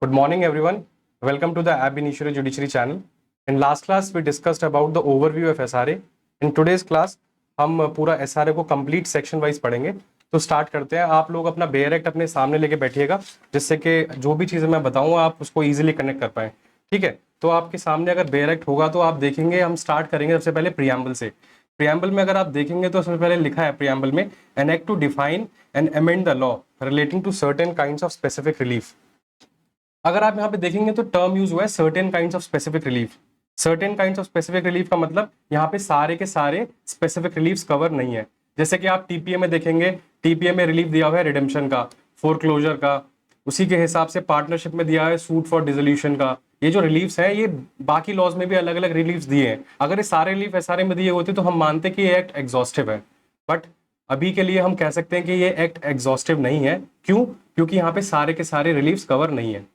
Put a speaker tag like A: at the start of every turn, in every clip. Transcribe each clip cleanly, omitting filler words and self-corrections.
A: Good morning, everyone. Welcome to the Ab Initio Judiciary channel. In last class, we discussed about the overview of SRA. In today's class, हम पूरा SRA को complete section wise पढ़ेंगे. तो start करते हैं. आप लोग अपना बेयर एक्ट अपने सामने लेके बैठिएगा, जिससे कि जो भी चीज़ें मैं बताऊंगा आप उसको इजीली कनेक्ट कर पाएं. ठीक है. तो आपके सामने अगर बेयर एक्ट होगा तो आप देखेंगे. हम स्टार्ट करेंगे सबसे पहले प्रियम्बल से. प्रियम्बल में अगर आप देखेंगे तो सबसे पहले लिखा है प्रियम्बल में an act to define and amend the law relating to certain kinds of specific relief. अगर आप यहाँ पे देखेंगे तो टर्म यूज हुआ है certain kinds of specific relief. Certain kinds of specific relief का मतलब यहाँ पे सारे के सारे स्पेसिफिक रिलीफ कवर नहीं है. जैसे कि आप टीपीए में देखेंगे, टीपीए में रिलीफ दिया हुआ है रिडेम्पशन का, फोरक्लोजर का. उसी के हिसाब से पार्टनरशिप में दिया है सूट फॉर डिसोल्यूशन का. ये जो रिलीफ्स हैं ये बाकी लॉज में भी अलग अलग रिलीफ्स दिए हैं. अगर ये सारे रिलीफ एसआरए में दिए होते तो हम मानते कि ये एक्ट एग्जॉस्टिव है. बट अभी के लिए हम कह सकते हैं कि ये एक्ट एग्जॉस्टिव नहीं है. क्यों? क्योंकि यहाँ पे सारे के सारे रिलीफ्स कवर नहीं है.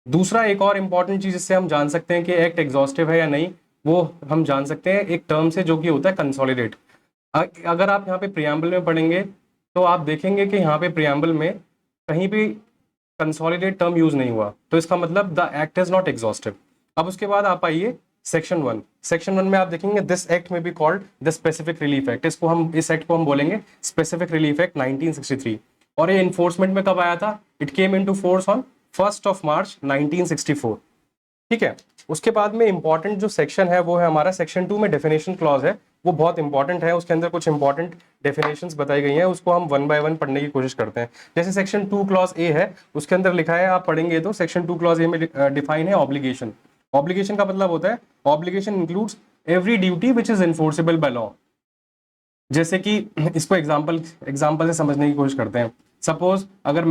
A: दूसरा एक और इंपॉर्टेंट चीज इससे हम जान सकते हैं कि एक्ट एग्जॉस्टिव है या नहीं, वो हम जान सकते हैं एक टर्म से जो कि होता है कंसोलिडेट. अगर आप यहाँ पे प्रियम्बल में पढ़ेंगे तो आप देखेंगे कि यहाँ पे प्रियम्बल में कहीं भी कंसोलिडेट टर्म यूज नहीं हुआ, तो इसका मतलब the act is not exhaustive. अब उसके बाद आप आइए सेक्शन 1. सेक्शन 1 में आप देखेंगे दिस एक्ट में be called the specific relief act. इस एक्ट को हम बोलेंगे स्पेसिफिक रिलीफ एक्ट 1963. और ये इन्फोर्समेंट में कब आया था? It came into force on 1 मार्च 1964. ठीक है. उसके बाद में इंपॉर्टेंट जो सेक्शन है वो है हमारा सेक्शन 2 में डेफिनेशन क्लॉज है. वो बहुत इंपॉर्टेंट है. उसके अंदर कुछ इंपॉर्टेंट डेफिनेशंस बताई गई हैं, उसको हम वन बाय वन पढ़ने की कोशिश करते हैं. जैसे सेक्शन 2 क्लॉज ए है, उसके अंदर लिखा है, आप पढ़ेंगे तो सेक्शन 2 क्लॉज ए में डिफाइन है ऑब्लिगेशन. ऑब्लिगेशन का मतलब होता है obligation includes every duty which is enforceable by law. जैसे कि इसको एग्जाम्पल से समझने की कोशिश करते हैं. सपोज अगर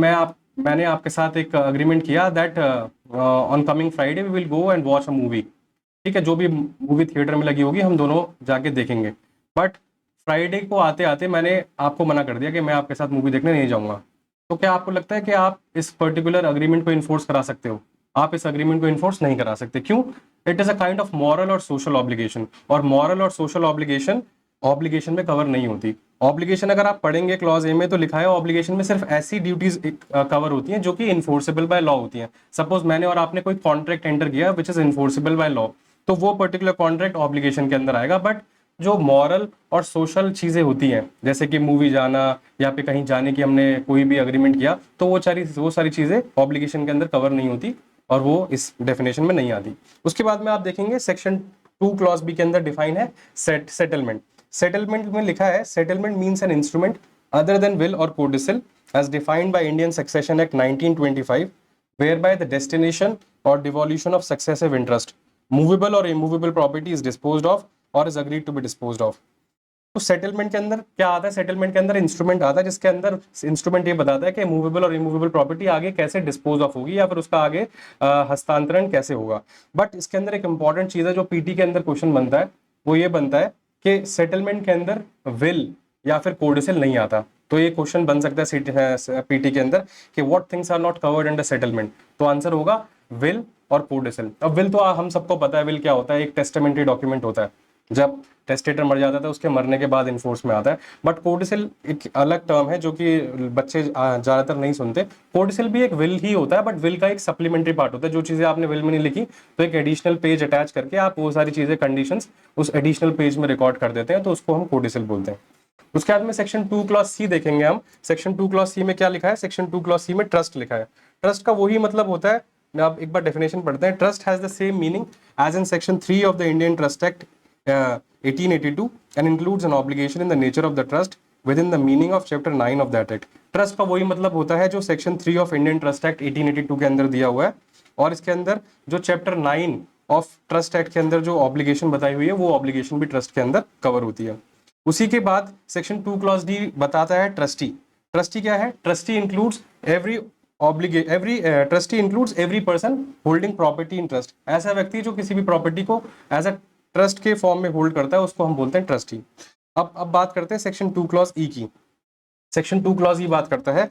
A: मैंने आपके साथ एक अग्रीमेंट किया that on coming Friday we will go and watch a movie. ठीक है. जो भी मूवी थिएटर में लगी होगी हम दोनों जाके देखेंगे. बट फ्राइडे को आते आते मैंने आपको मना कर दिया कि मैं आपके साथ मूवी देखने नहीं जाऊंगा. तो क्या आपको लगता है कि आप इस पर्टिकुलर अग्रीमेंट को इन्फोर्स करा सकते हो? आप इस अग्रीमेंट को इन्फोर्स नहीं करा सकते. क्यों? It is a kind of moral और सोशल ऑब्लिगेशन, और मॉरल और सोशल ऑब्लिगेशन में कवर नहीं होती. ऑब्लिगेशन अगर आप पढ़ेंगे क्लॉज ए में तो लिखा है ऑब्लिगेशन में सिर्फ ऐसी ड्यूटीज कवर होती हैं जो कि इन्फोर्सेबल बाय लॉ होती हैं. सपोज मैंने और आपने कोई कॉन्ट्रैक्ट एंटर किया which is enforceable by law, तो वो पर्टिकुलर कॉन्ट्रैक्ट ऑब्लिगेशन के अंदर आएगा. बट जो मॉरल और सोशल चीजें होती हैं, जैसे कि मूवी जाना या फिर कहीं जाने की हमने कोई भी अग्रीमेंट किया, तो वो सारी चीजें ऑब्लिगेशन के अंदर कवर नहीं होती और वो इस डेफिनेशन में नहीं आती. उसके बाद में आप देखेंगे सेक्शन 2 क्लॉज बी के अंदर डिफाइन है सेटलमेंट. सेटलमेंट में लिखा है settlement means an instrument other than will और कोडिसल as defined by Indian Succession Act 1925, whereby the destination or devolution of successive interest, movable or immovable property is disposed of or is agreed to be disposed of. तो settlement के अंदर क्या आता है? Settlement के अंदर instrument आता है, जिसके अंदर इंस्ट्रूमेंट ये बताता है कि मूवेबल और इमूवेबल प्रॉपर्टी आगे कैसे डिस्पोज ऑफ होगी या फिर उसका आगे हस्तांतरण कैसे होगा. बट इसके अंदर एक इंपॉर्टेंट चीज है जो पीटी के अंदर क्वेश्चन बनता है, वो ये बनता है कि सेटलमेंट के अंदर विल या फिर कोडिसल नहीं आता. तो ये क्वेश्चन बन सकता है पीटी के अंदर कि what things are not covered under settlement. तो आंसर होगा विल और कोडिसल. अब विल तो हम सबको पता है विल क्या होता है. एक टेस्टामेंट्री डॉक्यूमेंट होता है, जब टेस्टेटर मर जाता था उसके मरने के बाद इन्फोर्स में आता है. बट कोडिसल एक अलग टर्म है जो कि बच्चे ज्यादातर नहीं सुनते. कोडिसल भी एक विल ही होता है, बट विल का एक सप्लीमेंट्री पार्ट होता है. जो चीजें आपने विल में नहीं लिखी तो एक एडिशनल पेज अटैच करके आप वो सारी चीजें कंडीशंस उस एडिशनल पेज में रिकॉर्ड कर देते हैं, तो उसको हम कोडिसल बोलते हैं. उसके बाद में सेक्शन 2 क्लॉज सी देखेंगे हम. सेक्शन 2 क्लॉज सी में क्या लिखा है? सेक्शन 2 क्लॉज सी में ट्रस्ट लिखा है. ट्रस्ट का वही मतलब होता है, मैं आप एक बार डेफिनेशन पढ़ते हैं. Trust has the same meaning as in section 3 of the Indian Trust Act 1882 and includes an obligation in the nature of the trust within the meaning of chapter 9 of that act. Trust का वही मतलब होता है जो section 3 of Indian Trust Act 1882 के अंदर दिया हुआ है, और इसके अंदर जो चैप्टर 9 ऑफ ट्रस्ट एक्ट के अंदर जो ऑब्लिगेशन बताई हुई है वो ऑब्लिगेशन भी ट्रस्ट के अंदर कवर होती है. उसी के बाद सेक्शन 2 क्लॉज डी बताता है ट्रस्टी. ट्रस्टी क्या है? Trustee includes trustee includes every person holding property in trust. ऐसा व्यक्ति जो किसी भी प्रॉपर्टी को एज अ ट्रस्ट के फॉर्म में होल्ड करता है उसको हम बोलते हैं ट्रस्टी. अब बात करते हैं सेक्शन 2 क्लॉज ई की. सेक्शन 2 क्लॉज ई बात करता है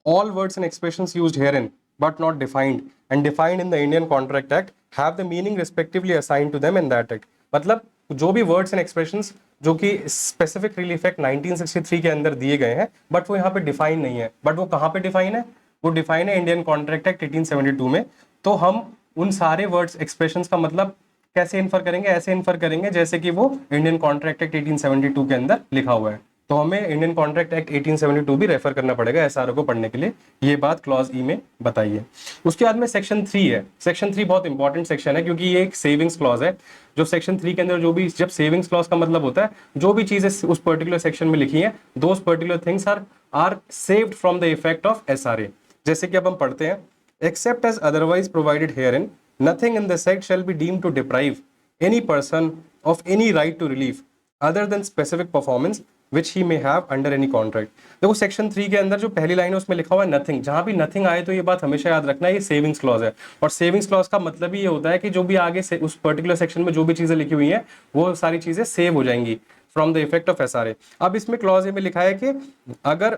A: all words and expressions used herein but not defined and defined in the Indian Contract Act have the meaning respectively assigned to them in that act. मतलब जो भी वर्ड्स एंड एक्सप्रेशंस जो कि specific relief act 1963 के अंदर दिए गए हैं बट वो यहाँ पे डिफाइन नहीं है. बट वो कहाँ पे डिफाइन है? वो डिफाइन है इंडियन कॉन्ट्रैक्ट एक्ट 1872 में. तो हम उन सारे वर्ड्स एक्सप्रेशंस का मतलब कैसे इन्फर करेंगे, ऐसे इन्फर करेंगे जैसे कि वो इंडियन कॉन्ट्रैक्ट एक्ट 1872 के अंदर लिखा हुआ है। तो हमें इंडियन कॉन्ट्रैक्ट एक्ट 1872 भी रेफर करना पड़ेगा एसआरओ को पढ़ने के लिए, ये बात क्लॉज ई में बताई है। उसके बाद में सेक्शन 3 है। सेक्शन 3 बहुत इंपॉर्टेंट सेक्शन है क्योंकि ये एक सेविंग्स क्लॉज है। जो सेक्शन 3 के अंदर जो भी, जब सेविंग्स क्लॉज का मतलब होता है जो भी चीजें उस पर्टिकुलर सेक्शन में लिखी है, those particular things are saved from the effect of SRA. जैसे कि अब हम पढ़ते हैं, except as otherwise provided herein, nothing in the sect shall be deemed to deprive any person of any right to relief other than specific performance which he may have under any contract। देखो section 3 के अंदर जो पहली line है उसमें लिखा हुआ है नथिंग। जहां भी नथिंग आए तो ये बात हमेशा याद रखना है, ये सेविंग्स क्लॉज है। और सेविंग्स क्लॉज का मतलब ही ये होता है कि जो भी आगे से उस पर्टिकुलर सेक्शन में जो भी चीजें लिखी हुई हैं वो सारी चीजें सेव हो जाएंगी from the effect of SRA. अब इसमें क्लॉज ए में लिखा है कि अगर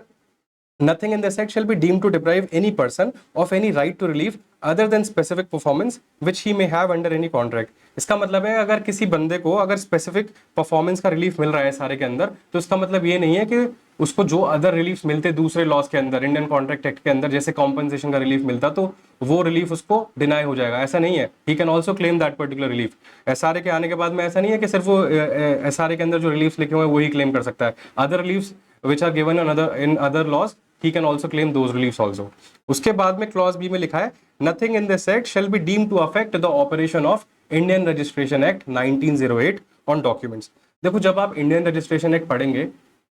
A: nothing in this act shall be deemed to deprive any person of any right to relief other than specific performance which he may have under any contract। इसका मतलब है अगर किसी बंदे को अगर स्पेसिफिक परफॉर्मेंस का रिलीफ मिल रहा है सारे के अंदर, तो इसका मतलब ये नहीं है कि उसको जो अदर रिलीफ मिलते दूसरे लॉज के अंदर, इंडियन कॉन्ट्रैक्ट एक्ट के अंदर जैसे कॉम्पनसेशन का रिलीफ मिलता तो वो रिलीफ उसको डिनाई हो जाएगा, ऐसा नहीं है। He can also claim that particular relief. SRA के आने के बाद में ऐसा नहीं है कि सिर्फ वो एसआरए के अंदर जो रिलीफ लिखे हुए हैं वही क्लेम कर सकता है। Other relief which are given in other laws he can also claim those reliefs also। उसके बाद में क्लॉज बी में लिखा है nothing in this act shall be deemed to affect the operation of Indian Registration Act 1908 on documents। देखो जब आप Indian Registration act पढ़ेंगे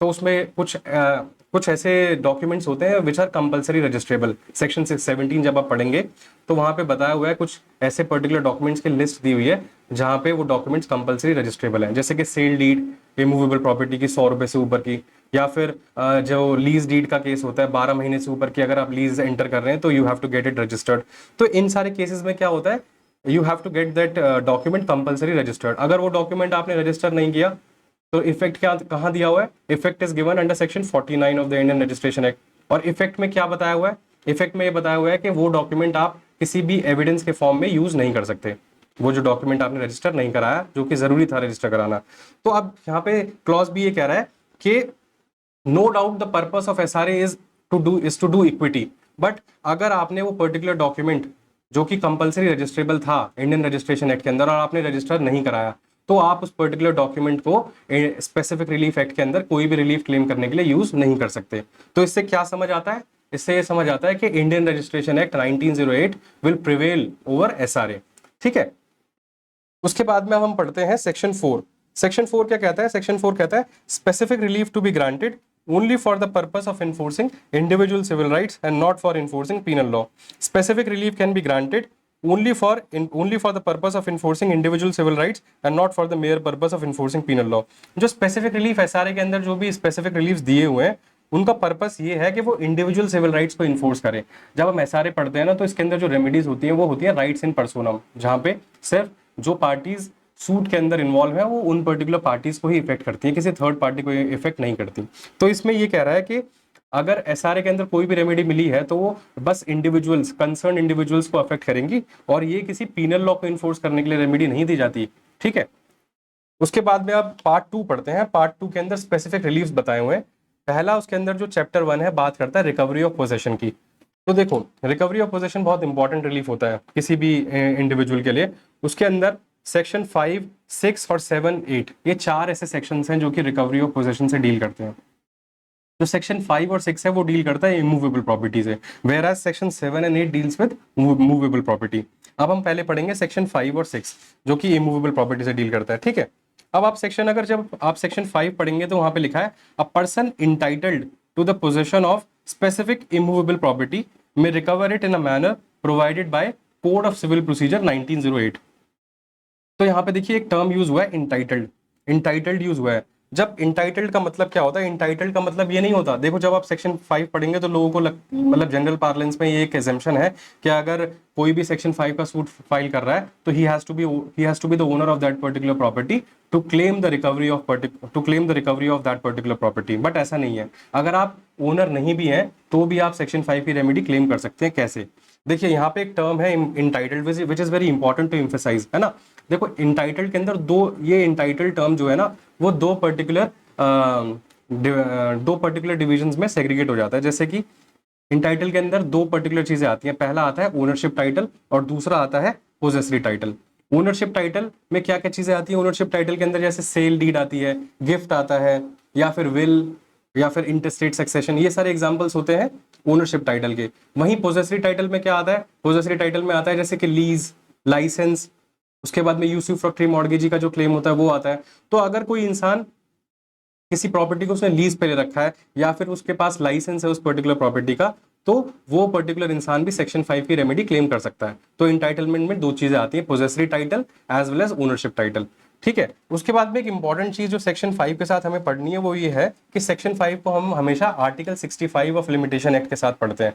A: तो उसमें कुछ ऐसे डॉक्यूमेंट्स होते हैं which are compulsory registrable. Section 617 जब आप पढ़ेंगे तो वहां पे बताया हुआ है कुछ ऐसे पर्टिकुलर डॉक्यूमेंट्स की लिस्ट दी हुई है जहां पे वो डॉक्यूमेंट्स कंपलसरी रजिस्ट्रेबल हैं, जैसे कि सेल डीड, इमूवेबल प्रॉपर्टी की 100 रुपए से ऊपर की, या फिर जो लीज डीड का केस होता है 12 महीने से ऊपर की अगर आप लीज एंटर कर रहे हैं तो you have to get it registered. तो इन सारे केसेस में क्या होता है, you have to get that document compulsory registered. अगर वो डॉक्यूमेंट आपने रजिस्टर नहीं किया तो इफेक्ट क्या कहाँ दिया हुआ है, effect is given under section 49 of the Indian Registration act. और इफेक्ट में क्या बताया हुआ है, इफेक्ट में ये बताया हुआ है कि वो डॉक्यूमेंट आप किसी भी एविडेंस के फॉर्म में यूज नहीं कर सकते, वो जो डॉक्यूमेंट आपने रजिस्टर नहीं कराया जो कि जरूरी था रजिस्टर कराना। तो अब यहाँ पे क्लॉज भी ये कह रहा है कि no doubt the purpose of SRA is to do equity, but अगर आपने वो पर्टिकुलर डॉक्यूमेंट जो कि कंपलसरी रजिस्ट्रेबल था इंडियन रजिस्ट्रेशन एक्ट के अंदर और आपने रजिस्टर नहीं कराया तो आप उस पर्टिकुलर डॉक्यूमेंट को स्पेसिफिक रिलीफ एक्ट के अंदर कोई भी रिलीफ क्लेम करने के लिए यूज नहीं कर सकते। तो इससे क्या समझ आता है, इससे ये समझ आता है कि Indian Registration act 1908 will prevail over SRA. ठीक है, उसके बाद में हम पढ़ते हैं सेक्शन 4। सेक्शन 4 क्या कहता है, सेक्शन 4 कहता है specific relief to be granted only for the purpose of enforcing individual civil rights and not for enforcing penal law। Specific relief can be granted only for the purpose of enforcing individual civil rights and not for the mere purpose of enforcing penal law। जो specific relief SRA के अंदर जो भी specific relief दिए हुए हैं उनका purpose ये है कि वो इंडिविजुअल सिविल राइट्स को इन्फोर्स करें। जब हम एसआरए पढ़ते हैं ना तो इसके अंदर जो रेमेडीज होती हैं वो होती है राइट्स इन पर्सोनम, जहां पे सिर्फ जो पार्टीज सूट के अंदर इन्वॉल्व है वो उन पर्टिकुलर पार्टीज को ही इफेक्ट करती है, किसी थर्ड पार्टी को इफेक्ट नहीं करती। तो इसमें ये कह रहा है कि अगर एसआरए के अंदर कोई भी रेमेडी मिली है तो वो बस इंडिविजुअल्स, कंसर्न इंडिविजुअल्स को अफेक्ट करेंगी और ये किसी पीनल लॉ को इन्फोर्स करने के लिए रेमेडी नहीं दी जाती। ठीक है, उसके बाद में अब पार्ट 2 पढ़ते हैं। पार्ट 2 के अंदर स्पेसिफिक रिलीफ्स बताए हुए हैं। पहला उसके अंदर जो चैप्टर 1 है बात करता है रिकवरी ऑफ पोजेशन की। तो देखो रिकवरी ऑफ पोजेशन बहुत इंपॉर्टेंट रिलीफ होता है किसी भी इंडिविजुअल के लिए। उसके अंदर सेक्शन 5, 6 और 7, 8 ये 4 ऐसे सेक्शंस हैं जो कि रिकवरी ऑफ पोजेशन से डील करते हैं। जो सेक्शन 5 और 6 है वो डील करता है इमूवेबल प्रॉपर्टी से, whereas section 7 and 8 deals with movable property. अब हम पहले पढ़ेंगे सेक्शन 5 और 6 जो कि इमूवेबल प्रॉपर्टी से डील करता है। ठीक है, अब आप जब आप सेक्शन 5 पढ़ेंगे तो वहां पे लिखा है a person entitled to the possession of specific immovable property may recover it in a manner provided by code of civil procedure 1908। तो यहाँ पे देखिए एक टर्म यूज हुआ है इंटाइटल्ड, इंटाइटल्ड यूज हुआ है। जब इंटाइटल्ड का मतलब क्या होता है, इंटाइटल्ड का मतलब ये नहीं होता, देखो जब आप सेक्शन 5 पढ़ेंगे तो लोगों को मतलब जनरल पार्लेंस में ये एक एग्जम्पशन है कि अगर कोई भी सेक्शन 5 का सूट फाइल कर रहा है तो he has to be the owner of that particular property to claim the recovery of that particular property. But ऐसा नहीं है, अगर आप ओनर नहीं भी हैं तो भी आप सेक्शन 5 की रेमेडी क्लेम कर सकते हैं। कैसे, देखिए यहाँ पे एक टर्म है entitled which is very important to emphasise, है ना। देखो इंटाइटल्ड के अंदर ये इंटाइटल्ड टर्म जो है ना वो दो पर्टिकुलर डिविजन्स में सेग्रीगेट हो जाता है। जैसे कि इन टाइटल के अंदर दो पर्टिकुलर चीजें आती हैं, पहला आता है ओनरशिप टाइटल और दूसरा आता है पोजेसरी टाइटल। ओनरशिप टाइटल में क्या क्या चीजें आती हैं ओनरशिप टाइटल के अंदर, जैसे सेल डीड आती है, गिफ्ट आता है, या फिर विल, या फिर इंटरस्टेट सक्सेशन, ये सारे एग्जांपल्स होते हैं ओनरशिप टाइटल के। वहीं पोजेसरी टाइटल में क्या आता है, पोजेसरी टाइटल में आता है जैसे कि लीज, लाइसेंस, उसके बाद में यूसुफ्रक्टरी मॉर्गेजी का जो क्लेम होता है वो आता है। तो अगर कोई इंसान किसी प्रॉपर्टी को उसने लीज पे ले रखा है या फिर उसके पास लाइसेंस है उस पर्टिकुलर प्रॉपर्टी का, तो वो पर्टिकुलर इंसान भी सेक्शन 5 की रेमेडी क्लेम कर सकता है। तो इंटाइटलमेंट में दो चीजें आती हैं, possessory title as well as ownership title. ठीक है, उसके बाद में एक इंपॉर्टेंट चीज जो सेक्शन 5 के साथ हमें पढ़नी है वो ये है कि सेक्शन 5 को हम हमेशा आर्टिकल 65 ऑफ लिमिटेशन एक्ट के साथ पढ़ते हैं।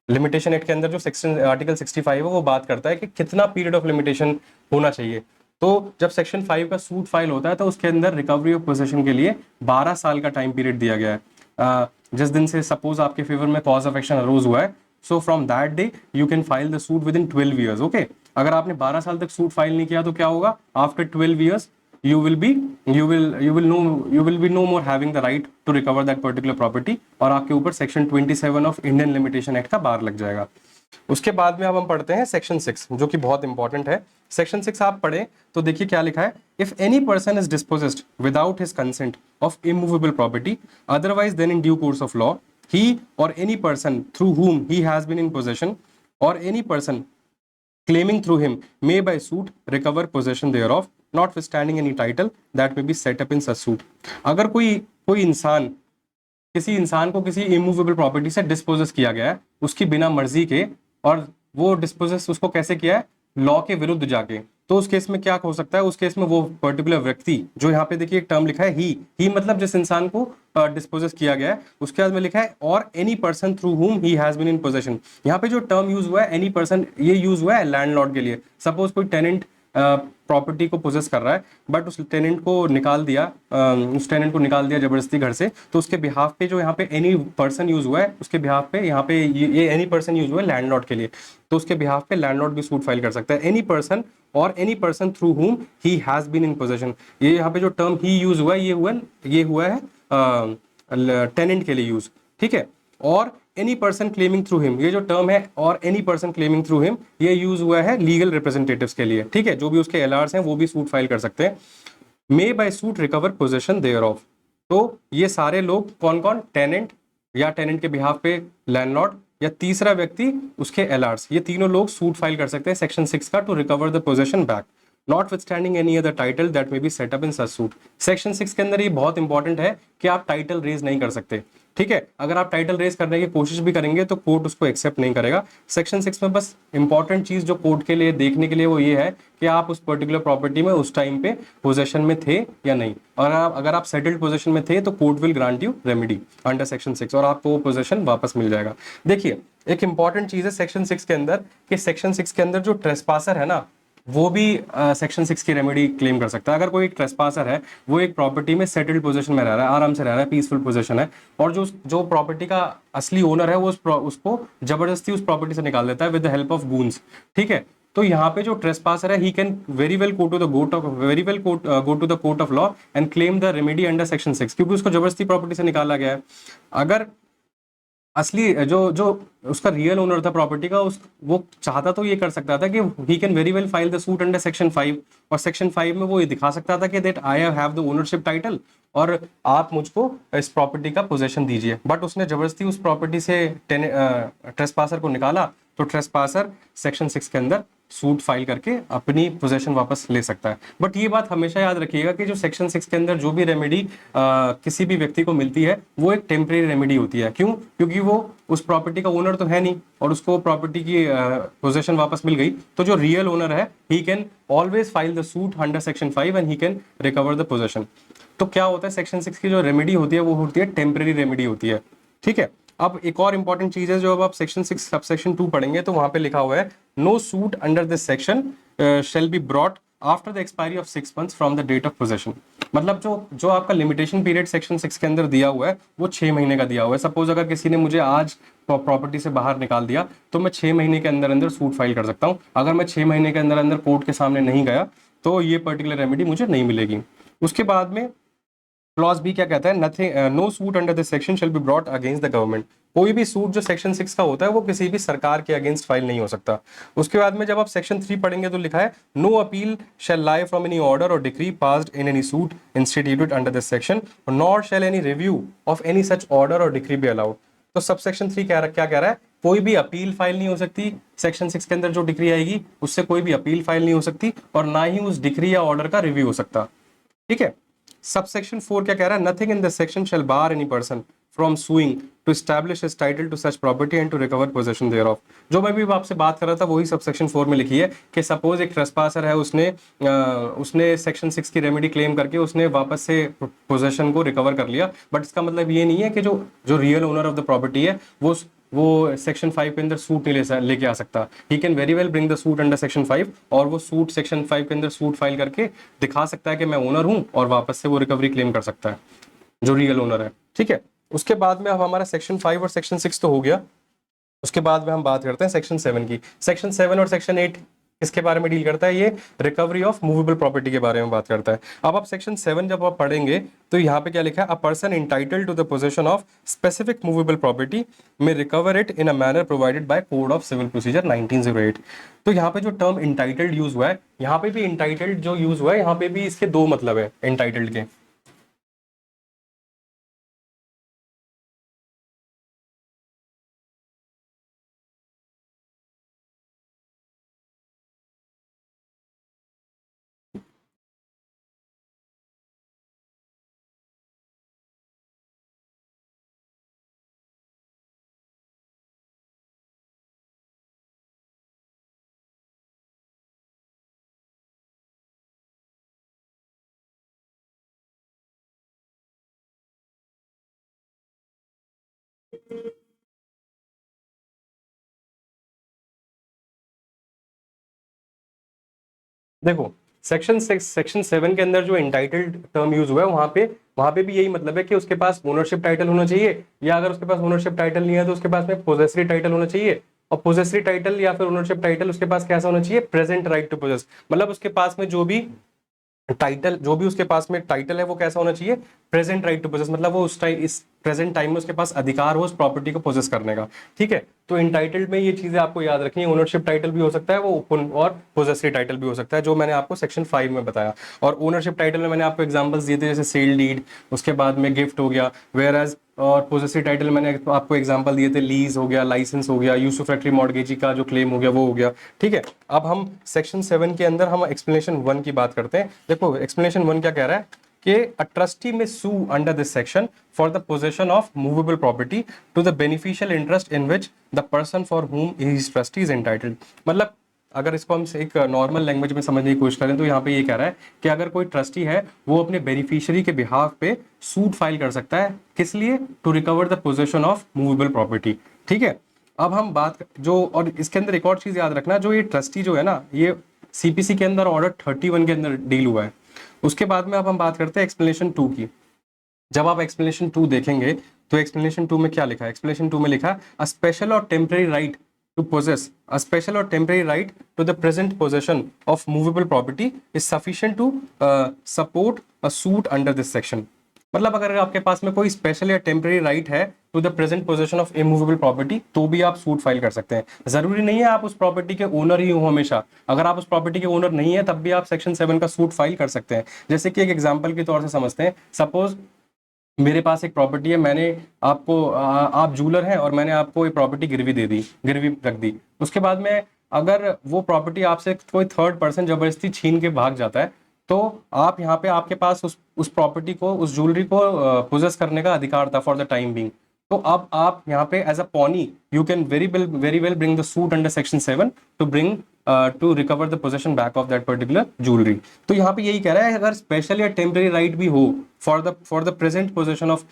A: लिमिटेशन एक्ट के अंदर जो सेक्शन आर्टिकल 65 है वो बात करता है कि कितना पीरियड ऑफ लिमिटेशन होना चाहिए। तो जब सेक्शन 5 का सूट फाइल होता है तो उसके अंदर रिकवरी ऑफ पोजेशन के लिए 12 साल का टाइम पीरियड दिया गया है। जिस दिन से सपोज आपके फेवर में कॉज ऑफ एक्शन अरोज हुआ है, so from that day you can file the suit with in 12 years. Okay, अगर आपने 12 साल तक सूट फाइल नहीं किया तो क्या होगा, after 12 years you will be no more having the right to recover that particular property, और आपके ऊपर section 27 of Indian limitation act का बार लग जाएगा। उसके बाद में अब हम पढ़ते हैं सेक्शन 6 जो कि बहुत इंपॉर्टेंट है। सेक्शन 6 आप पढ़े तो देखिए क्या लिखा है, if any person is dispossessed without his consent of immovable property otherwise than in due course of law, he or any person through whom he has been in possession or any person claiming through him may by suit recover possession thereof notwithstanding any title that may be set up in such suit। अगर कोई इंसान, किसी इंसान को किसी immovable property से dispossess किया गया है उसकी बिना मर्जी के, और वो डिस्पोजेस उसको कैसे किया है, लॉ के विरुद्ध जाके, तो उस केस में क्या हो सकता है, उस केस में वो पर्टिकुलर व्यक्ति, जो यहाँ पे देखिए एक टर्म लिखा है ही मतलब जिस इंसान को डिस्पोजेस किया गया है, उसके बाद में लिखा है और any person through whom he has been in possession. यहाँ पे जो टर्म यूज हुआ है एनी पर्सन, ये यूज हुआ है लैंडलॉर्ड के लिए। सपोज कोई टेनेंट प्रॉपर्टी को पोजेस कर रहा है बट उस टेनेंट को निकाल दिया जबरदस्ती घर से, तो उसके बिहाफ पे जो यहाँ पे एनी पर्सन यूज हुआ है, उसके बिहाफ पे यहाँ पे ये एनी पर्सन यूज हुआ है लैंडलॉर्ड के लिए, तो उसके बिहाफ पे लैंडलॉर्ड भी सूट फाइल कर सकता है। एनी पर्सन और any person through whom he has been in possession, ये यहाँ पे जो टर्म ही यूज हुआ है ये हुआ है टेनेंट के लिए यूज। ठीक है, और any person claiming through him, ये जो टर्म है और any person claiming through him, ये यूज हुआ है लीगल रिप्रेजेंटेटिव्स के लिए। ठीक है, जो भी उसके एलआर्स हैं वो भी सूट फाइल कर सकते हैं। May by suit recover possession thereof, तो ये सारे लोग कौन कौन, टेनेंट या टेनेंट के बिहाफ पे लैंडलॉर्ड या तीसरा व्यक्ति उसके एलआर्स, ये तीनों लोग सूट फाइल कर सकते हैं सेक्शन 6 का to recover the possession back notwithstanding any other title that may be set up in such suit। Section 6 के अंदर ये बहुत इंपॉर्टेंट है कि आप टाइटल रेज नहीं कर सकते। ठीक है, अगर आप टाइटल रेज करने की कोशिश भी करेंगे तो कोर्ट उसको एक्सेप्ट नहीं करेगा। सेक्शन 6 में बस इंपॉर्टेंट चीज जो कोर्ट के लिए देखने के लिए वो ये है कि आप उस पर्टिकुलर प्रॉपर्टी में उस टाइम पे पोजेशन में थे या नहीं, और अगर आप सेटल्ड पोजेशन में थे तो court will grant you remedy under section 6 और आपको वो पोजेशन वापस मिल जाएगा। देखिए एक इंपॉर्टेंट चीज है सेक्शन 6 के अंदर कि सेक्शन 6 के अंदर जो ट्रेसपासर है ना, वो भी सेक्शन 6 की रेमेडी क्लेम कर सकता है। अगर कोई एक ट्रेसपासर है, वो एक प्रॉपर्टी में सेटल्ड पोजीशन में रह रहा है, आराम से रह रहा है, पीसफुल पोजीशन है, और जो प्रॉपर्टी का असली ओनर है वो उसको जबरदस्ती उस प्रॉपर्टी से निकाल देता है with the help of goons. ठीक है, तो यहाँ पे जो ट्रेसपासर है, he can very well go to the court of law and claim the remedy under section 6, क्योंकि उसको जबरदस्ती प्रॉपर्टी से निकाला गया है। अगर असली जो उसका रियल ओनर था प्रॉपर्टी का, वो चाहता तो ये कर सकता था कि ही can very well file the suit under section 5, और सेक्शन 5 में वो ये दिखा सकता था कि that I have the ownership title और आप मुझको इस प्रॉपर्टी का पोजेशन दीजिए, बट उसने जबरदस्ती उस प्रॉपर्टी से ट्रेसपासर को निकाला, तो ट्रेसपासर सेक्शन 6 के अंदर सूट फाइल करके अपनी पोजेशन वापस ले सकता है। बट ये बात हमेशा याद रखिएगा कि जो सेक्शन 6 के अंदर जो भी रेमेडी किसी भी व्यक्ति को मिलती है वो एक टेम्परेरी रेमेडी होती है। क्यों? क्योंकि वो उस प्रॉपर्टी का ओनर तो है नहीं और उसको प्रॉपर्टी की पोजेशन वापस मिल गई, तो जो रियल ओनर है he can always file the suit under section 5 and he can recover the possession. तो क्या होता है, सेक्शन 6 की जो रेमेडी होती है वो होती है टेम्परेरी रेमेडी होती है। ठीक है, अब एक और इंपॉर्टेंट चीज है, जो अब आप सेक्शन 6 सबसेक्शन 2 पढ़ेंगे तो वहां पे लिखा हुआ है no suit under this section shall be brought after the expiry of 6 months from the date of possession. मतलब जो आपका लिमिटेशन पीरियड सेक्शन 6 के अंदर दिया हुआ है वो 6 महीने का दिया हुआ है। सपोज अगर किसी ने मुझे आज प्रॉपर्टी से बाहर निकाल दिया तो मैं 6 महीने के अंदर अंदर सूट फाइल कर सकता हूँ। अगर मैं 6 महीने के अंदर अंदर कोर्ट के सामने नहीं गया तो ये पर्टिकुलर रेमेडी मुझे नहीं मिलेगी। उसके बाद में क्लॉज बी क्या कहता है, nothing, no suit under this section shall be brought against the government. कोई भी सूट जो सेक्शन 6 का होता है वो किसी भी सरकार के अगेंस्ट फाइल नहीं हो सकता। उसके बाद में जब आप सेक्शन 3 पढ़ेंगे तो लिखा है no appeal shall lie from any order or decree passed in any suit instituted under this section nor shall any review of any such order or decree be allowed. तो सब सेक्शन 3 क्या कह रहा है, कोई भी appeal file नहीं हो सकती, सेक्शन 6 के अंदर जो डिक्री आएगी उससे कोई भी अपील फाइल नहीं हो सकती, और ना ही उस डिक्री या ऑर्डर का रिव्यू हो सकता। ठीक है। सब सेक्शन 4 क्या कह रहा है, nothing in this section shall bar any person from suing to establish his title to such property and to recover possession thereof. जो मैं भी आपसे बात कर रहा था वही सब सेक्शन 4 में लिखी है कि सपोज एक ट्रेसपासर है, उसने सेक्शन 6 की रेमेडी क्लेम करके उसने वापस से पोजेशन को रिकवर कर लिया, बट इसका मतलब ये नहीं है कि जो जो real owner of the property है वो सेक्शन 5 के अंदर सूट नहीं लेके आ सकता। ही can very well bring the suit under section 5, और वो सूट सेक्शन 5 के अंदर सूट फाइल करके दिखा सकता है कि मैं ओनर हूं, और वापस से वो रिकवरी क्लेम कर सकता है जो रियल ओनर है। ठीक है। उसके बाद में अब हमारा सेक्शन 5 और सेक्शन 6 तो हो गया। उसके बाद में हम बात करते हैं सेक्शन 7 की। सेक्शन 7 और सेक्शन 8 इसके बारे में डील करता है, ये रिकवरी ऑफ मूवेबल प्रॉपर्टी के बारे में बात करता है। अब आप सेक्शन 7 जब आप पढ़ेंगे तो यहाँ पे क्या लिखा है, a person entitled to the possession of specific movable property may recover it in a manner provided by code of civil procedure 1908। तो यहाँ पे जो टर्म इंटाइटल्ड यूज हुआ है, यहाँ पे भी इंटाइटल्ड जो यूज हुआ है, यहाँ पे भी इसके दो मतलब है इंटाइटल्ड के। देखो, सेक्शन 7 के अंदर जो इंटाइटल्ड टर्म यूज हुआ है, वहां पे भी यही मतलब है कि उसके पास ओनरशिप टाइटल होना चाहिए, या अगर उसके पास ओनरशिप टाइटल नहीं है तो उसके पास में पोजेसरी टाइटल होना चाहिए। और पोजेसरी टाइटल या फिर ओनरशिप टाइटल उसके पास कैसा होना चाहिए, प्रेजेंट राइट टू पोजेस। मतलब उसके पास में जो भी उसके पास में टाइटल है वो कैसा होना चाहिए, प्रेजेंट राइट टू पोजेस। मतलब वो उस टाइम इस प्रेजेंट टाइम में उसके पास अधिकार हो उस प्रॉपर्टी को पोजेस करने का। ठीक है। तो इंटाइटल्ड में ये चीजें आपको याद रखनी है, ओनरशिप टाइटल भी हो सकता है वो ओपन, और पोजेसरी टाइटल भी हो सकता है, जो मैंने आपको सेक्शन 5 में बताया। और ओनरशिप टाइटल में मैंने आपको एग्जांपल्स दिए थे, जैसे सेल डीड, उसके बाद में गिफ्ट हो गया, वेयर एज और पोजेसरी टाइटल मैंने आपको एग्जांपल दिए थे, लीज हो गया, लाइसेंस हो गया, यूसुफैक्टरी मॉर्गेजी का जो क्लेम हो गया वो हो गया। ठीक है। अब हम सेक्शन 7 के अंदर हम एक्सप्लेनेशन 1 की बात करते हैं। देखो, एक्सप्लेनेशन 1 क्या कह रहा है कि a trustee may sue under this section for the possession of movable property to the beneficial interest in which the person for whom his trustee is entitled. मतलब अगर इसको हम एक नॉर्मल लैंग्वेज में समझने की कोशिश करें तो यहाँ पे ये कह रहा है कि अगर कोई ट्रस्टी है वो अपने बेनिफिशियरी के बिहाफ पे सूट फाइल कर सकता है, किस लिए, to recover the possession of movable property. ठीक है। अब हम बात जो, और इसके अंदर एक और चीज याद रखना, जो ये ट्रस्टी जो है ना, ये सीपीसी के अंदर ऑर्डर 31 के अंदर डील हुआ है। उसके बाद में अब हम बात करते हैं एक्सप्लेनेशन 2 की। जब आप एक्सप्लेनेशन 2 देखेंगे तो एक्सप्लेनेशन 2 में क्या लिखा है, एक्सप्लेनेशन 2 में लिखा है a special or temporary right to possess, a special or temporary right to the present possession of movable property is sufficient to support a suit under this section. मतलब अगर आपके पास में कोई स्पेशल या टेम्पररी राइट है to the present possession of immovable property, तो भी आप सूट फाइल कर सकते हैं। जरूरी नहीं है आप उस प्रॉपर्टी के ओनर ही हो हमेशा। अगर आप उस प्रॉपर्टी के ओनर नहीं है तब भी आप सेक्शन 7 का सूट फाइल कर सकते हैं। जैसे कि एक एग्जांपल के तौर से समझते हैं, सपोज मेरे पास एक प्रॉपर्टी है, मैंने आप जूलर हैं और मैंने आपको एक प्रॉपर्टी गिरवी रख दी। उसके बाद में अगर वो प्रॉपर्टी आपसे कोई थर्ड पर्सन जबरदस्ती छीन के भाग जाता है, तो आप यहाँ पे आपके पास उस प्रॉपर्टी को, उस ज्वेलरी को पोजेस करने का अधिकार था फॉर द टाइम बिंग। तो अब आप यहाँ पे as a pawnee you can very well bring the suit under section 7 to bring to recover the possession back of that particular jewellery. तो यहाँ पे यही कह रहा है, अगर स्पेशल या टेम्पररी राइट भी हो for the present possession of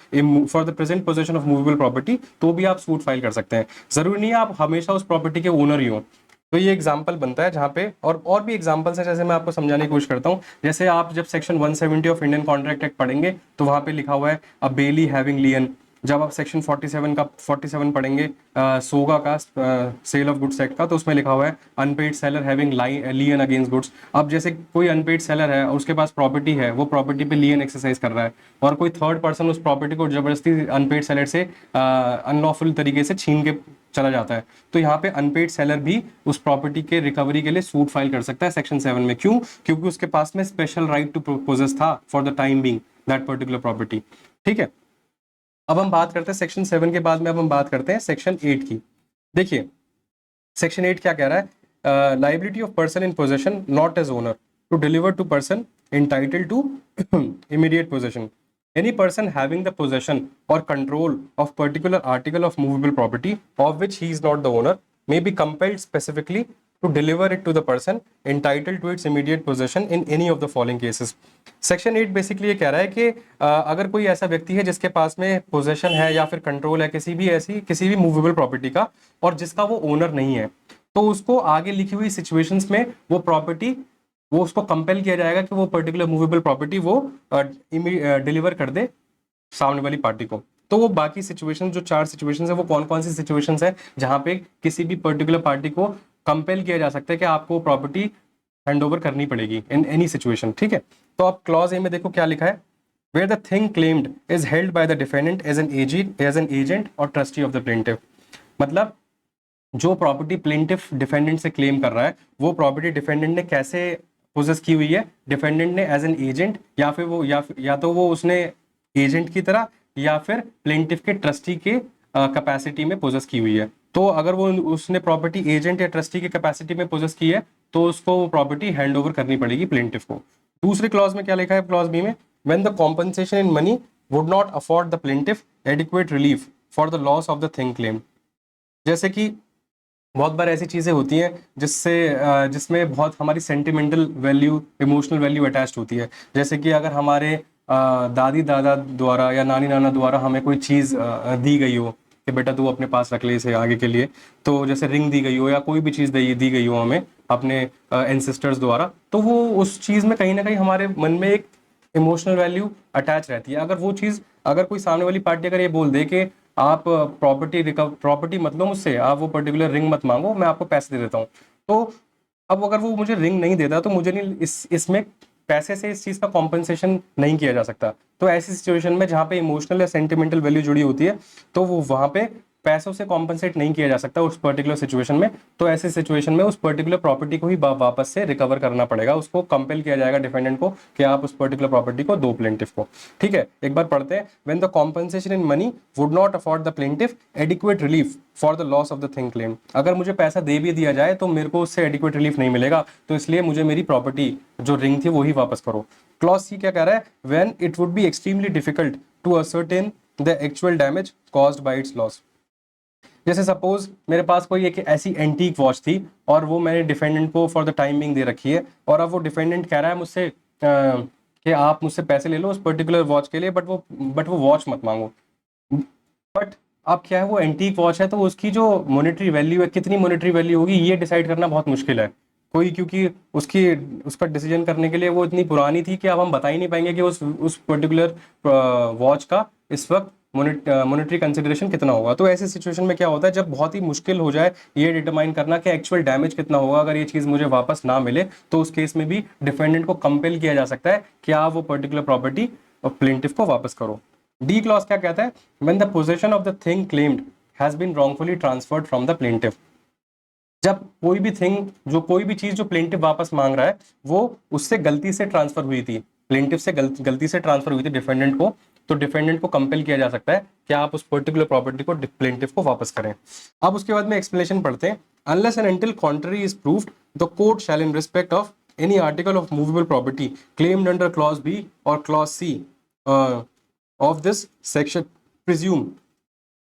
A: movable property, तो भी आप सूट फाइल कर सकते हैं। जरूरी नहीं है आप हमेशा उस प्रॉपर्टी के ओनर ही हो। तो ये एग्जाम्पल बनता है जहाँ पे, और भी एग्जाम्पल्स है, जैसे मैं आपको समझाने की कोशिश करता हूँ। जैसे आप जब section 170 of Indian contract act पढ़ेंगे तो वहाँ पे लिखा हुआ है अ बेली हैविंग लियन, जब आप सेक्शन 47 पढ़ेंगे सोगा का, सेल ऑफ गुड्स एक्ट का, तो उसमें लिखा हुआ है unpaid seller having lien against goods. अब जैसे कोई अनपेड सेलर है और उसके पास प्रॉपर्टी है, वो प्रॉपर्टी पे लियन एक्सरसाइज कर रहा है और कोई थर्ड पर्सन उस प्रॉपर्टी को जबरदस्ती अनपेड सेलर से अनलॉफुल तरीके से छीन के चला जाता है, तो यहाँ पे अनपेड सेलर भी उस प्रॉपर्टी के रिकवरी के लिए सूट फाइल कर सकता है सेक्शन 7 में। क्यों? क्योंकि उसके पास में स्पेशल राइट टू पोजेस था for the time being that particular property. ठीक है, अब हम बात करते हैं सेक्शन 7 के बाद में, अब हम बात करते हैं सेक्शन 8 की। देखिए सेक्शन 8 क्या कह रहा है? Liability of person in possession not as owner to deliver to person entitled to immediate possession. Any person having the possession or control of particular article of movable property of which he is not the owner may be compelled specifically to deliver it to the person entitled to its immediate possession in any of the following cases. Section 8 basically ये कह रहा है कि अगर कोई ऐसा व्यक्ति है जिसके पास में पोजेशन है या फिर कंट्रोल है किसी भी मूवेबल प्रॉपर्टी का और जिसका वो ओनर नहीं है, तो उसको आगे लिखी हुई सिचुएशंस में वो उसको कंपेल किया जाएगा कि वो पर्टिकुलर मूवेबल प्रॉपर्टी वो डिलीवर कर दे सामने वाली पार्टी को। तो वो बाकी सिचुएशन, जो 4 सिचुएशंस है, वो कौन कौन सी सिचुएशंस है जहां पे किसी भी पर्टिकुलर पार्टी को कंपेल किया जा सकता है कि आपको प्रॉपर्टी हैंड ओवर करनी पड़ेगी इन एनी सिचुएशन। ठीक है, तो आप क्लॉज ए में देखो क्या लिखा है, where the thing claimed is held by the defendant as an agent और ट्रस्टी ऑफ द प्लेंटिफ। मतलब जो प्रॉपर्टी प्लेंटिफ डिफेंडेंट से क्लेम कर रहा है, वो प्रॉपर्टी डिफेंडेंट ने कैसे पोजेस की हुई है? डिफेंडेंट ने एज एन एजेंट, या फिर वो या तो वो उसने एजेंट की तरह या फिर प्लेंटिफ के ट्रस्टी के कैपेसिटी में पोजेस की हुई है। तो अगर वो उसने प्रॉपर्टी एजेंट या ट्रस्टी की कैपेसिटी में पोजेस की है तो उसको वो प्रॉपर्टी हैंड ओवर करनी पड़ेगी प्लेंटिफ को। दूसरे क्लॉज में क्या लिखा है, क्लॉज बी में, when the compensation in money would not afford the plaintiff adequate relief for the loss of the thing claim. जैसे कि बहुत बार ऐसी चीज़ें होती हैं जिसमें बहुत हमारी sentimental value, emotional value attached होती है। जैसे कि अगर हमारे दादी दादा द्वारा या नानी नाना द्वारा हमें कोई चीज़ दी गई हो कि बेटा तू अपने पास रख ले इसे आगे के लिए, तो जैसे रिंग दी गई हो या कोई भी चीज़ दी गई हो हमें अपने एंसेस्टर्स द्वारा, तो वो उस चीज़ में कहीं ना कहीं हमारे मन में एक इमोशनल वैल्यू अटैच रहती है। अगर वो चीज़, अगर कोई सामने वाली पार्टी अगर ये बोल दे कि आप प्रॉपर्टी मत लो मुझसे, आप वो पर्टिकुलर रिंग मत मांगो, मैं आपको पैसे दे देता हूँ, तो अब अगर वो मुझे रिंग नहीं देता तो मुझे नहीं इसमें पैसे से इस चीज़ का कॉम्पनसेशन नहीं किया जा सकता। तो ऐसी सिचुएशन में जहाँ पे इमोशनल या सेंटिमेंटल वैल्यू जुड़ी होती है, तो वो वहाँ पे पैसों से कॉम्पनसेट नहीं किया जा सकता उस पर्टिकुलर सिचुएशन में। तो ऐसी सिचुएशन में उस पर्टिकुलर प्रॉपर्टी को ही वापस से रिकवर करना पड़ेगा, उसको कंपेल किया जाएगा डिफेंडेंट को कि आप उस पर्टिकुलर प्रॉपर्टी को दो प्लेंटिफ को। ठीक है, एक बार पढ़ते हैं, when the compensation in money would not afford the plaintiff adequate relief for the loss of the thing claim. अगर मुझे पैसा दे भी दिया जाए तो मेरे को उससे एडिक्वेट रिलीफ नहीं मिलेगा, तो इसलिए मुझे मेरी प्रॉपर्टी जो रिंग थी वो ही वापस करो। क्लॉज सी क्या कह रहा है, when it would be extremely difficult to ascertain the actual damage caused by its loss. जैसे सपोज मेरे पास कोई एक ऐसी एंटीक वॉच थी और वो मैंने डिफेंडेंट को फॉर द टाइम बिंग दे रखी है, और अब वो डिफेंडेंट कह रहा है मुझसे कि आप मुझसे पैसे ले लो उस पर्टिकुलर वॉच के लिए, बट वो वॉच मत मांगो। बट अब क्या है, वो एंटीक वॉच है तो उसकी जो मॉनेटरी वैल्यू है, कितनी मॉनेटरी वैल्यू होगी ये डिसाइड करना बहुत मुश्किल है कोई, क्योंकि उसका डिसीजन करने के लिए वो इतनी पुरानी थी कि अब हम बता ही नहीं पाएंगे कि उस पर्टिकुलर वॉच का इस वक्त मॉनेटरी कंसिडरेशन कितना होगा। तो ऐसी सिचुएशन में क्या होता है, जब बहुत ही मुश्किल हो जाए ये डिटरमाइन करना कि एक्चुअल डैमेज कितना होगा अगर ये चीज़ मुझे वापस ना मिले, तो उस केस में भी डिफेंडेंट को कंपेल किया जा सकता है कि आप वो पर्टिकुलर प्रॉपर्टी और प्लेंटिफ को वापस करो। डी क्लॉज क्या कहता है, when the possession of the thing claimed has been wrongfully transferred from the plaintiff. जब कोई भी चीज जो प्लेंटिफ वापस मांग रहा है वो उससे गलती से ट्रांसफर हुई थी, प्लेंटिफ से गलती से ट्रांसफर हुई थी डिफेंडेंट को, तो डिफेंडेंट को कंपेल किया जा सकता है कि आप उस पर्टिकुलर प्रॉपर्टी को प्लेंटिफ को वापस करें। अब उसके बाद में एक्सप्लेनेशन पढ़ते हैं, unless and until contrary is proved the court shall in respect of any article of movable property claimed under clause B or clause C of this section presume.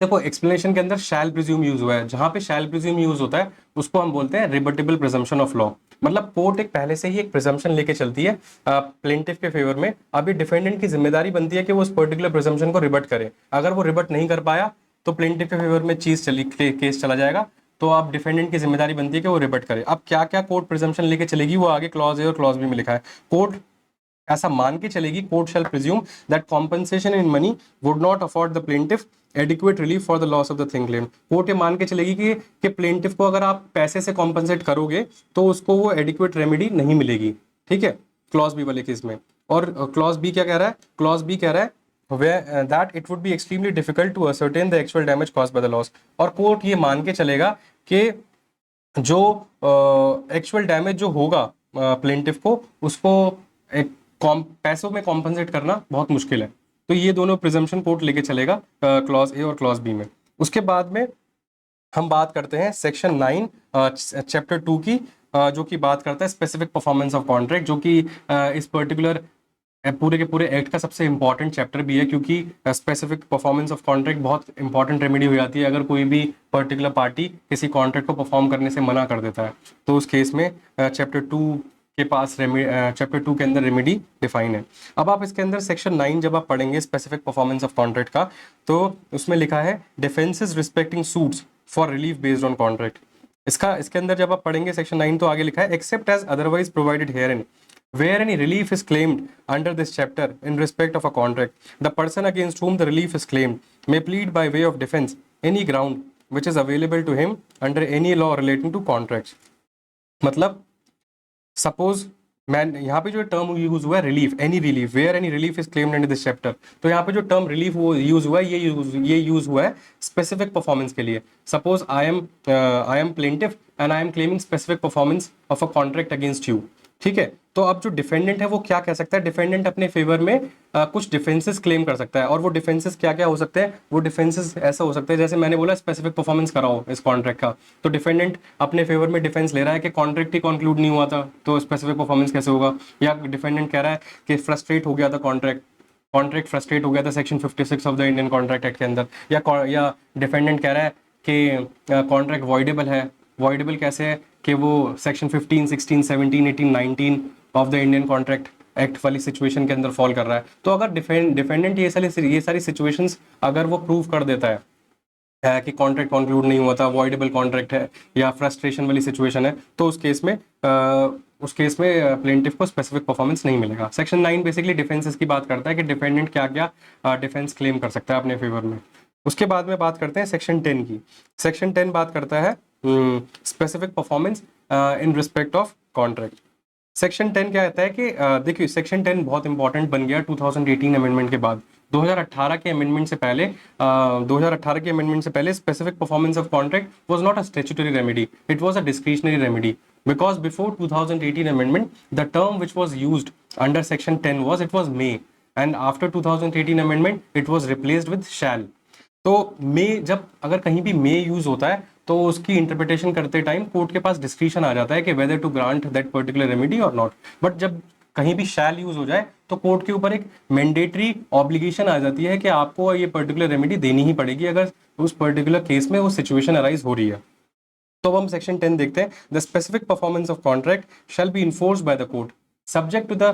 A: देखो एक्सप्लेनेशन के अंदर शैल प्रिज्यूम यूज हुआ है, जहां पे शैल presume use होता है उसको हम बोलते हैं रिबटेबल प्रिजम्पशन ऑफ लॉ। मतलब कोर्ट एक पहले से ही एक प्रिजम्पशन लेके चलती है प्लेंटिफ के फेवर में, अभी डिफेंडेंट की जिम्मेदारी बनती है कि वो उस पर्टिकुलर प्रिजम्पशन को रिबट करे। अगर वो रिबट नहीं कर पाया तो प्लेंटिफ के फेवर में केस चला जाएगा, तो आप डिफेंडेंट की जिम्मेदारी बनती है कि वो रिबट करे। अब क्या क्या कोर्ट प्रिजम्पशन लेके चलेगी वो आगे क्लॉज ए और क्लॉज बी में लिखा है। कोर्ट ऐसा मान के चलेगी, court shell presume that compensation in money would not afford the plaintiff adequate relief for the loss of the thing claim. Court ये मान के चलेगी कि प्लेंटिफ को अगर आप पैसे से कॉम्पनसेट करोगे तो उसको वो एडिक्वेट रेमेडी नहीं मिलेगी, ठीक है, क्लॉज बी वाले केस में। और क्लॉज बी क्या कह रहा है, क्लॉज बी कह रहा है that it would be extremely difficult to ascertain the actual damage caused by the loss। और कोर्ट ये मान के चलेगा कि जो एक्चुअल डैमेज जो होगा प्लेंटिफ को, उसको एक पैसों में कॉम्पनसेट करना बहुत मुश्किल है। तो ये दोनों प्रिजम्पशन कोर्ट लेके चलेगा क्लॉज ए और क्लॉज बी में। उसके बाद में हम बात करते हैं सेक्शन 9 चैप्टर 2 की, जो कि बात करता है स्पेसिफिक परफॉर्मेंस ऑफ कॉन्ट्रैक्ट, जो कि इस पर्टिकुलर पूरे के पूरे एक्ट का सबसे इंपॉर्टेंट चैप्टर भी है, क्योंकि स्पेसिफिक परफॉर्मेंस ऑफ कॉन्ट्रैक्ट बहुत इंपॉर्टेंट रेमेडी हो जाती है अगर कोई भी पर्टिकुलर पार्टी किसी कॉन्ट्रैक्ट को परफॉर्म करने से मना कर देता है। तो उस केस में चैप्टर 2 के पास चैप्टर 2 के अंदर रेमेडी डिफाइन है। अब आप इसके अंदर सेक्शन 9 जब आप पढ़ेंगे स्पेसिफिक परफॉर्मेंस ऑफ कॉन्ट्रैक्ट का, तो उसमें लिखा है defences respecting suits for relief based on contract. इसके अंदर जब आप पढ़ेंगे सेक्शन 9 तो आगे लिखा है except as otherwise provided herein where any relief is claimed under this chapter in respect of a contract, the person against whom the relief is claimed may plead by way of defense any ground which is available to him under any law relating to contracts। मतलब suppose मैं यहाँ पे जो term use हुआ है relief, any relief, where any relief is claimed under this chapter, तो यहाँ पे जो टर्म रिलीफ वो यूज हुआ है, ये यूज हुआ है स्पेसिफिक परफॉर्मेंस के लिए। Suppose I am plaintiff and I am claiming specific performance of a contract against you, ठीक है। तो अब जो डिफेंडेंट है वो क्या कह सकता है, डिफेंडेंट अपने फेवर में कुछ डिफेंसेस क्लेम कर सकता है। और वो डिफेंसेस क्या क्या हो सकते हैं, वो डिफेंसेस ऐसा हो सकता है जैसे मैंने बोला स्पेसिफिक परफॉर्मेंस कराओ इस कॉन्ट्रैक्ट का, तो डिफेंडेंट अपने फेवर में डिफेंस ले रहा है कि कॉन्ट्रैक्ट ही कंक्लूड नहीं हुआ था तो स्पेसिफिक परफॉर्मेंस कैसे होगा। या डिफेंडेंट कह रहा है कि फ्रस्ट्रेट हो गया था कॉन्ट्रैक्ट फ्रस्ट्रेट हो गया था section 56 of the Indian contract act के अंदर। या डिफेंडेंट कह रहा है कि कॉन्ट्रैक्ट वॉइडेबल है। वॉइडेबल कैसे है कि वो section 15, 16, 17, 18, 19 of the Indian contract act वाली सिचुएशन के अंदर फॉल कर रहा है। तो अगर डिफेंडेंट ये सारी सिचुएशंस अगर वो प्रूव कर देता है कि कॉन्ट्रैक्ट कंक्लूड नहीं हुआ था, वॉइडेबल कॉन्ट्रैक्ट है या फ्रस्ट्रेशन वाली सिचुएशन है, तो उस केस में प्लेंटिफ को स्पेसिफिक परफॉर्मेंस नहीं मिलेगा। सेक्शन 9 बेसिकली डिफेंसेस की बात करता है कि डिफेंडेंट क्या क्या डिफेंस क्लेम कर सकता है अपने फेवर में। उसके बाद में बात करते हैं सेक्शन 10 की। सेक्शन 10 बात करता है specific performance in respect of contract. Section 10 क्या कहता है कि देखिए सेक्शन 10 बहुत इंपॉर्टेंट बन गया 2018 अमेंडमेंट के बाद। 2018 के अमेंडमेंट से पहले specific performance of contract was not a statutory remedy, it was a discretionary remedy, because before 2018 amendment the term which was used under section 10 was may, and after 2018 amendment it was replaced with shall। तो मे जब अगर कहीं भी मे use होता है तो उसकी interpretation करते टाइम कोर्ट के पास डिस्क्रिशन आ जाता है कि whether to grant that particular remedy और नॉट। बट जब कहीं भी शैल यूज हो जाए तो कोर्ट के ऊपर एक मैंडेटरी ऑब्लिगेशन आ जाती है कि आपको ये पर्टिकुलर रेमेडी देनी ही पड़ेगी अगर उस पर्टिकुलर केस में वो सिचुएशन अराइज हो रही है। तो अब हम सेक्शन 10 देखते हैं। The specific performance of contract shall be enforced by the court subject to the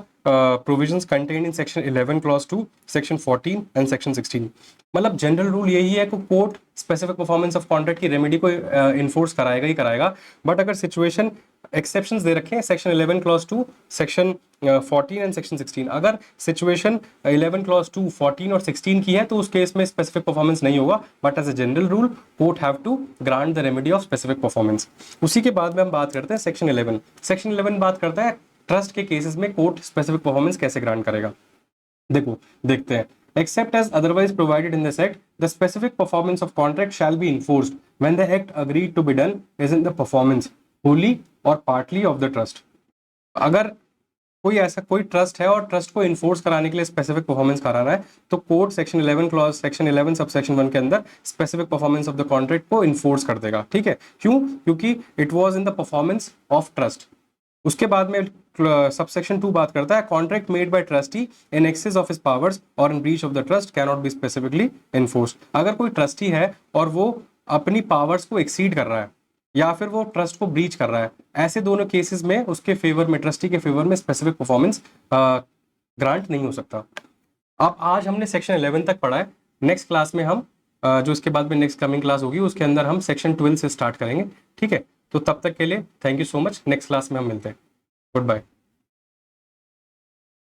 A: provisions contained in section 11 clause 2, section 14 and section 16। मतलब जनरल रूल यही है कि court specific performance of contract की रेमेडी को enforce कराएगा ही कराएगा। But अगर situation exceptions दे रखे हैं section 11 clause 2, section 14 and section 16, अगर सिचुएशन 11 क्लॉज 2, 14 और 16 की है तो उस केस में स्पेसिफिक परफॉर्मेंस नहीं होगा। But as a general rule court have to grant the remedy of specific performance. उसी के बाद में हम बात करते हैं सेक्शन 11। सेक्शन 11 बात करता है ट्रस्ट के केसेस में कोर्ट स्पेसिफिक परफॉर्मेंस कैसे ग्रांट करेगा। देखते हैं। Except as otherwise provided in this act, the specific performance of contract shall be enforced when the act agreed to be done is in the performance wholly or partly of the trust। अगर कोई ऐसा कोई trust है और trust को enforce कराने के लिए स्पेसिफिक परफॉर्मेंस कराना है तो court section 11 clause section 11 sub section 1 के अंदर specific performance of the contract को इन्फोर्स कर देगा। ठीक है, क्यों? क्योंकि it was in the performance of trust. उसके बाद में सबसेक्शन 2 बात करता है contract made by trustee in excess of his powers or in breach of the trust cannot be specifically enforced. अगर कोई ट्रस्टी है और वो अपनी पावर्स को एक्सीड कर रहा है या फिर वो ट्रस्ट को ब्रीच कर रहा है, ऐसे दोनों केसेस में उसके फेवर में ट्रस्टी के फेवर में स्पेसिफिक परफॉर्मेंस ग्रांट नहीं हो सकता। अब आज हमने सेक्शन 11 तक पढ़ा है। नेक्स्ट क्लास में हम जो इसके बाद में नेक्स्ट कमिंग क्लास होगी उसके अंदर हम सेक्शन 12 से स्टार्ट करेंगे। ठीक है, तो तब तक के लिए thank you so much. Next class में हम मिलते हैं। Good bye.